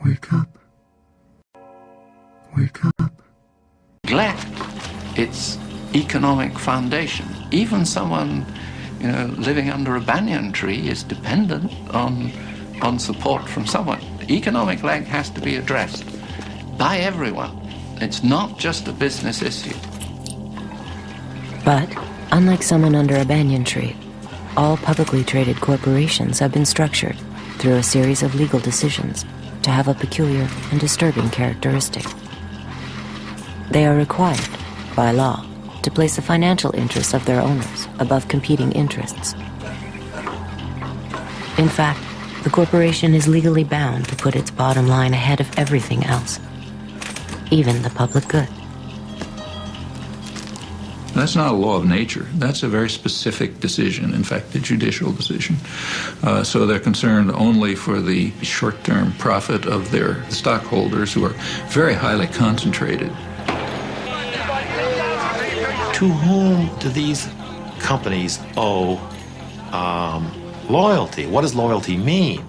Wake up. Wake up. Neglect its economic foundation. Even someone, living under a banyan tree is dependent on support from someone. The economic leg has to be addressed by everyone. It's not just a business issue. But, unlike someone under a banyan tree, all publicly traded corporations have been structured through a series of legal decisions to have a peculiar and disturbing characteristic. They are required, by law, to place the financial interests of their owners above competing interests. In fact, the corporation is legally bound to put its bottom line ahead of everything else, even the public good. That's not a law of nature. That's a very specific decision, in fact, the judicial decision. So they're concerned only for the short-term profit of their stockholders, who are very highly concentrated. To whom do these companies owe loyalty? What does loyalty mean?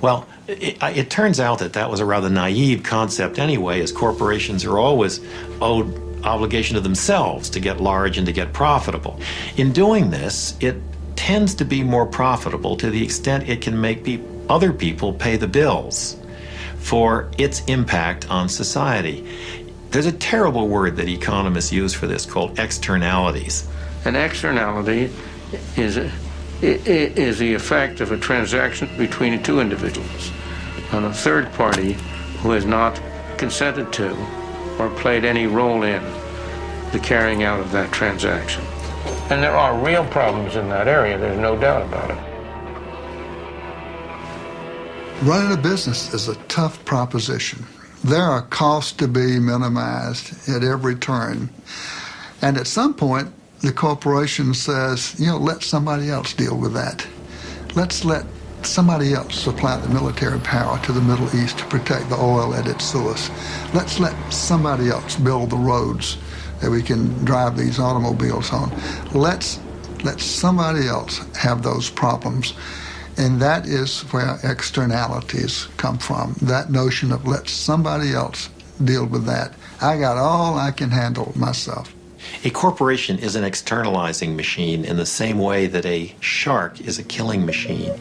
Well, it turns out that was a rather naive concept anyway, as corporations are always owed obligation to themselves to get large and to get profitable. In doing this, it tends to be more profitable to the extent it can make other people pay the bills for its impact on society. There's a terrible word that economists use for this called externalities. An externality is the effect of a transaction between two individuals on a third party who has not consented to or played any role in the carrying out of that transaction. And there are real problems in that area, there's no doubt about it. Running a business is a tough proposition. There are costs to be minimized at every turn. And at some point, the corporation says, let somebody else deal with that. Let's let somebody else supply the military power to the Middle East to protect the oil at its source. Let's let somebody else build the roads that we can drive these automobiles on. Let's let somebody else have those problems. And that is where externalities come from. That notion of let somebody else deal with that. I got all I can handle myself. A corporation is an externalizing machine in the same way that a shark is a killing machine.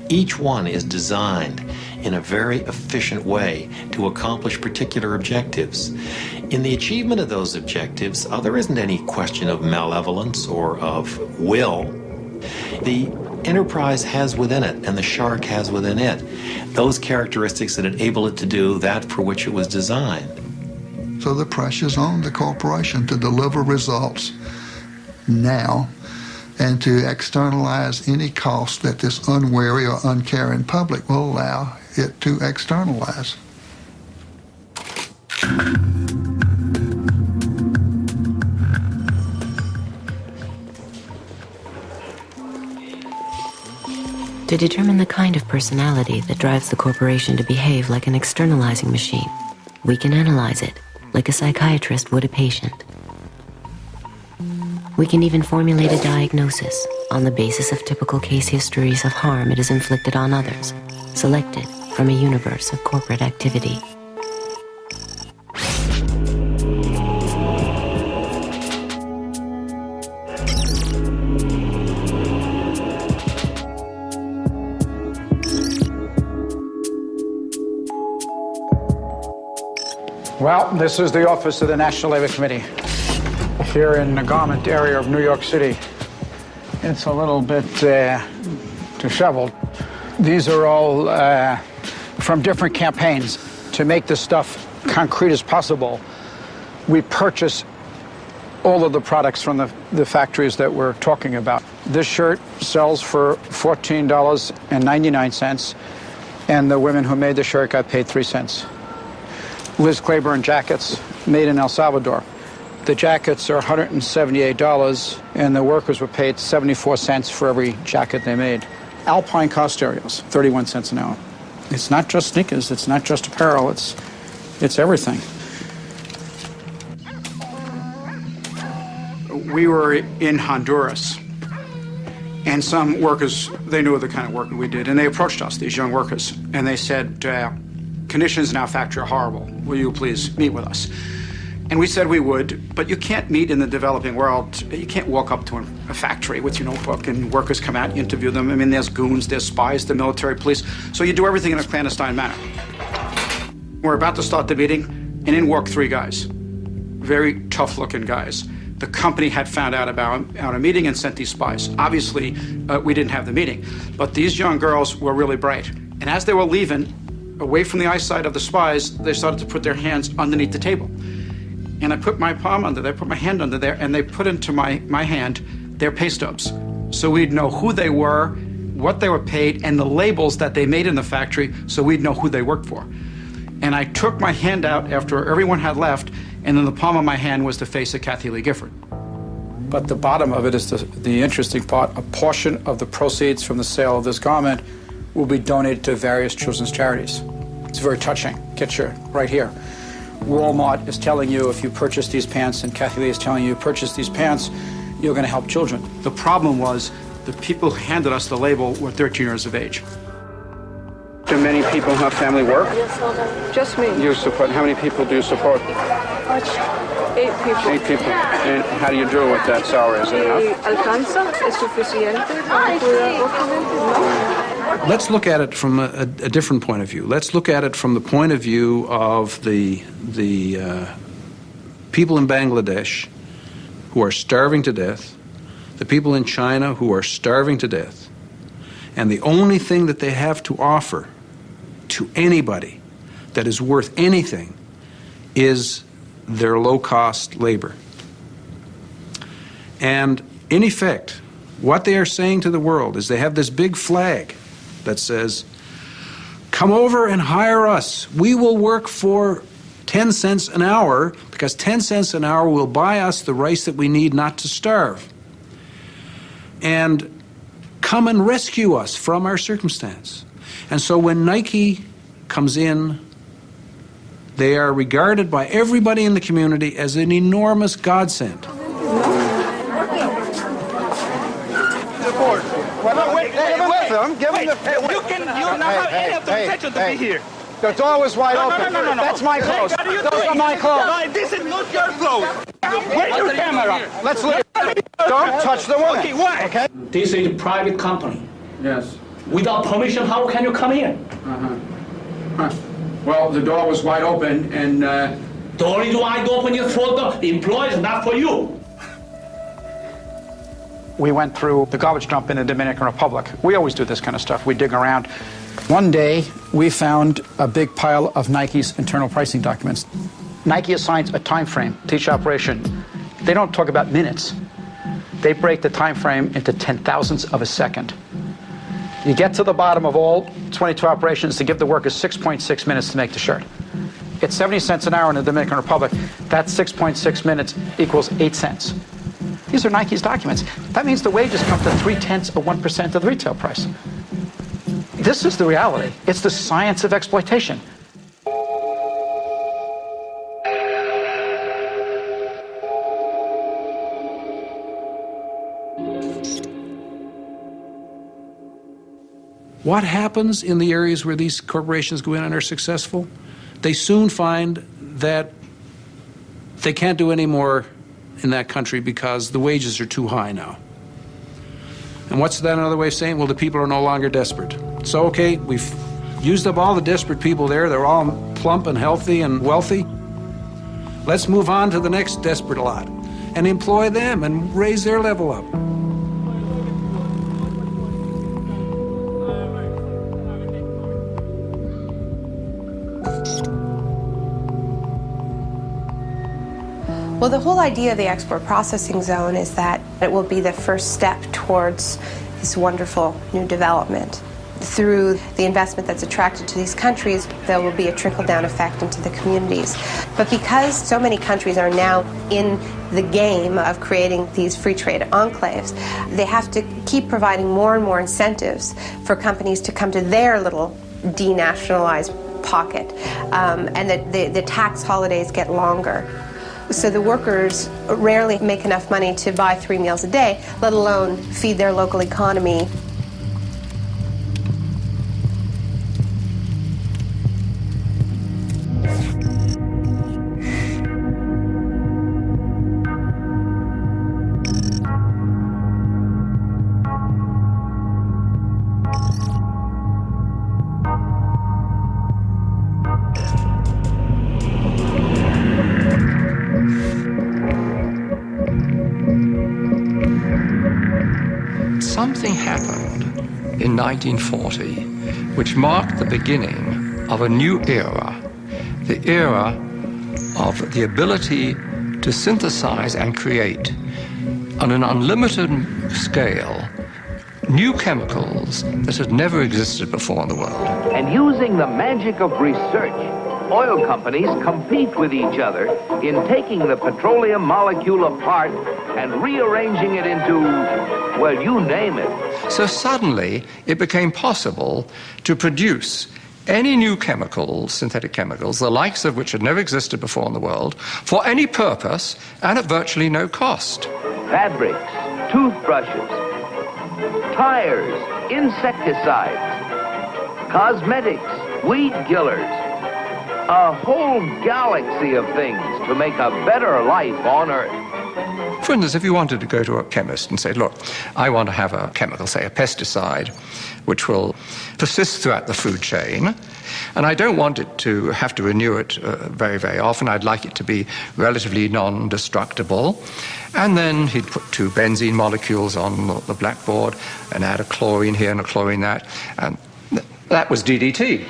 Each one is designed in a very efficient way to accomplish particular objectives. In the achievement of those objectives, there isn't any question of malevolence or of will. The enterprise has within it, and the shark has within it, those characteristics that enable it to do that for which it was designed. So the pressure's on the corporation to deliver results now and to externalize any cost that this unwary or uncaring public will allow it to externalize. To determine the kind of personality that drives the corporation to behave like an externalizing machine, we can analyze it like a psychiatrist would a patient. We can even formulate a diagnosis on the basis of typical case histories of harm it has inflicted on others, selected from a universe of corporate activity. Well, this is the office of the National Labor Committee here in the garment area of New York City. It's a little bit disheveled. These are all from different campaigns. To make this stuff concrete as possible, we purchase all of the products from the factories that we're talking about. This shirt sells for $14.99, and the women who made the shirt got paid 3 cents. Liz Claiborne jackets made in El Salvador. The jackets are $178, and the workers were paid 74 cents for every jacket they made. Alpine car stereos, 31 cents an hour. It's not just sneakers, it's not just apparel, it's everything. We were in Honduras, and some workers, they knew the kind of work we did, and they approached us, these young workers, and they said, conditions in our factory are horrible. Will you please meet with us? And we said we would, but you can't meet in the developing world. You can't walk up to a factory with your notebook and workers come out, you interview them. I mean, there's goons, there's spies, the military police. So you do everything in a clandestine manner. We're about to start the meeting, and in walk 3 guys. Very tough-looking guys. The company had found out about our meeting and sent these spies. Obviously, we didn't have the meeting, but these young girls were really bright. And as they were leaving, away from the eyesight of the spies, they started to put their hands underneath the table. And I put my palm under there, put my hand under there, and they put into my hand their pay stubs. So we'd know who they were, what they were paid, and the labels that they made in the factory, so we'd know who they worked for. And I took my hand out after everyone had left, and in the palm of my hand was the face of Kathy Lee Gifford. But the bottom of it is the interesting part. A portion of the proceeds from the sale of this garment will be donated to various children's charities. It's very touching. Get your right here. Walmart is telling you if you purchase these pants, and Kathy Lee is telling you purchase these pants, you're going to help children. The problem was the people who handed us the label were 13 years of age. Do many people have family work? Yes, just me. You support, how many people do you support? 8 people. 8 people. And how do you do with that salary? Is it enough? ¿Alcanza? ¿Es suficiente para cuidar obviamente? No. Let's look at it from a different point of view. Let's look at it from the point of view of the people in Bangladesh who are starving to death, the people in China who are starving to death, and the only thing that they have to offer to anybody that is worth anything is their low-cost labor. And in effect, what they are saying to the world is they have this big flag that says, come over and hire us. We will work for 10 cents an hour because 10 cents an hour will buy us the rice that we need not to starve. And come and rescue us from our circumstance. And so when Nike comes in, they are regarded by everybody in the community as an enormous godsend. Give him the... You don't have any of the intention to be here. The door was wide open. No. That's my clothes. Those are my clothes. No, this is not your clothes. Where's your camera? Let's look. Don't touch the woman. Okay, why? Okay? This is a private company. Yes. Without permission, how can you come in? Well, the door was wide open, and The only wide open is for the employees, not for you. we went through the garbage dump in the Dominican Republic. We always do this kind of stuff. We dig around. One day, we found a big pile of Nike's internal pricing documents. Nike assigns a time frame to each operation. They don't talk about minutes. They break the time frame into 10,000ths of a second. You get to the bottom of all 22 operations to give the workers 6.6 minutes to make the shirt. It's 70 cents an hour in the Dominican Republic. That's 6.6 minutes equals 8 cents. These are Nike's documents. That means the wages come to 0.3% of the retail price. This is the reality. It's the science of exploitation. What happens in the areas where these corporations go in and are successful? They soon find that they can't do any more in that country because the wages are too high now. And what's that another way of saying? Well, the people are no longer desperate. So, okay, we've used up all the desperate people there. They're all plump and healthy and wealthy. Let's move on to the next desperate lot and employ them and raise their level up. Well, the whole idea of the export processing zone is that it will be the first step towards this wonderful new development. Through the investment that's attracted to these countries, there will be a trickle-down effect into the communities. But because so many countries are now in the game of creating these free trade enclaves, they have to keep providing more and more incentives for companies to come to their little denationalized pocket, and the tax holidays get longer. So the workers rarely make enough money to buy 3 meals a day, let alone feed their local economy. something happened in 1940 which marked the beginning of a new era, the era of the ability to synthesize and create on an unlimited scale new chemicals that had never existed before in the world. And using the magic of research, oil companies compete with each other in taking the petroleum molecule apart and rearranging it into, well, you name it. So suddenly it became possible to produce any new chemicals, synthetic chemicals, the likes of which had never existed before in the world, for any purpose and at virtually no cost. Fabrics, toothbrushes, tires, insecticides, cosmetics, weed killers, a whole galaxy of things to make a better life on Earth. For instance, if you wanted to go to a chemist and say, look, I want to have a chemical, say a pesticide, which will persist throughout the food chain, and I don't want it to have to renew it very, very often. I'd like it to be relatively non-destructible. And then he'd put 2 benzene molecules on the blackboard and add a chlorine here and a chlorine that, and that was DDT.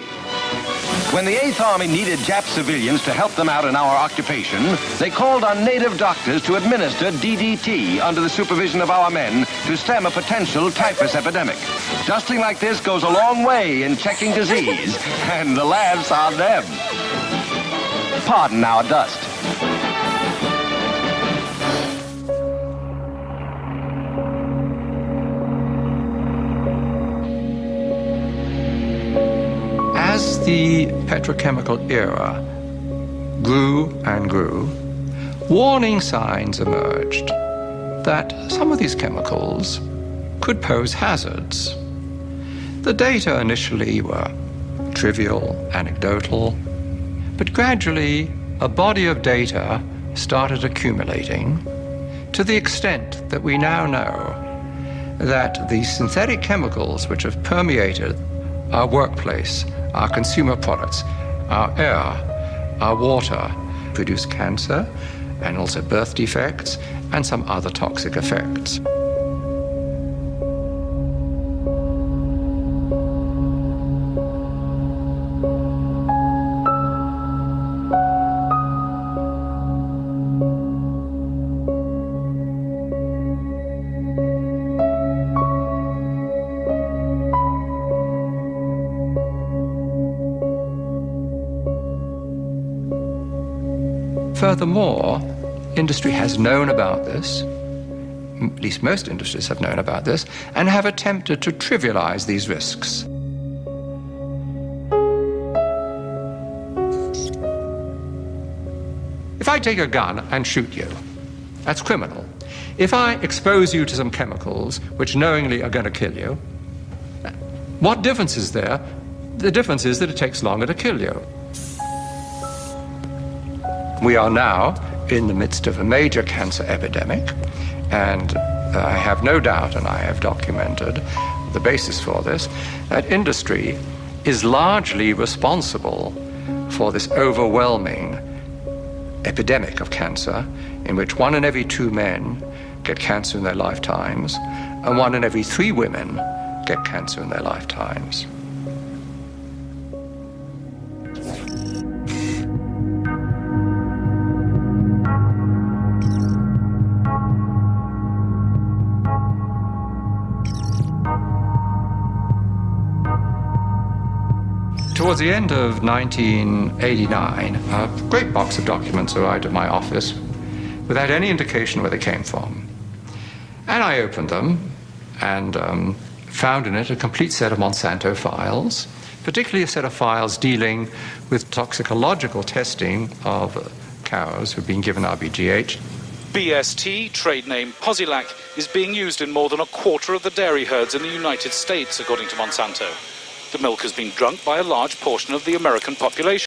When the 8th Army needed Jap civilians to help them out in our occupation, they called on native doctors to administer DDT under the supervision of our men to stem a potential typhus epidemic. Dusting like this goes a long way in checking disease, and the laughs on them. Pardon our dust. As the petrochemical era grew and grew, warning signs emerged that some of these chemicals could pose hazards. The data initially were trivial, anecdotal, but gradually a body of data started accumulating to the extent that we now know that the synthetic chemicals which have permeated our workplace, our consumer products, our air, our water, produce cancer and also birth defects and some other toxic effects. Furthermore, industry has known about this, at least most industries have known about this, and have attempted to trivialize these risks. If I take a gun and shoot you, that's criminal. If I expose you to some chemicals which knowingly are going to kill you, what difference is there? The difference is that it takes longer to kill you. We are now in the midst of a major cancer epidemic, and I have no doubt, and I have documented the basis for this, that industry is largely responsible for this overwhelming epidemic of cancer, in which 1 in every 2 men get cancer in their lifetimes, and 1 in every 3 women get cancer in their lifetimes. Towards the end of 1989, a great box of documents arrived at my office without any indication where they came from. And I opened them and found in it a complete set of Monsanto files, particularly a set of files dealing with toxicological testing of cows who've been given RBGH. BST, trade name Posilac, is being used in more than a quarter of the dairy herds in the United States, according to Monsanto. The milk has been drunk by a large portion of the American population.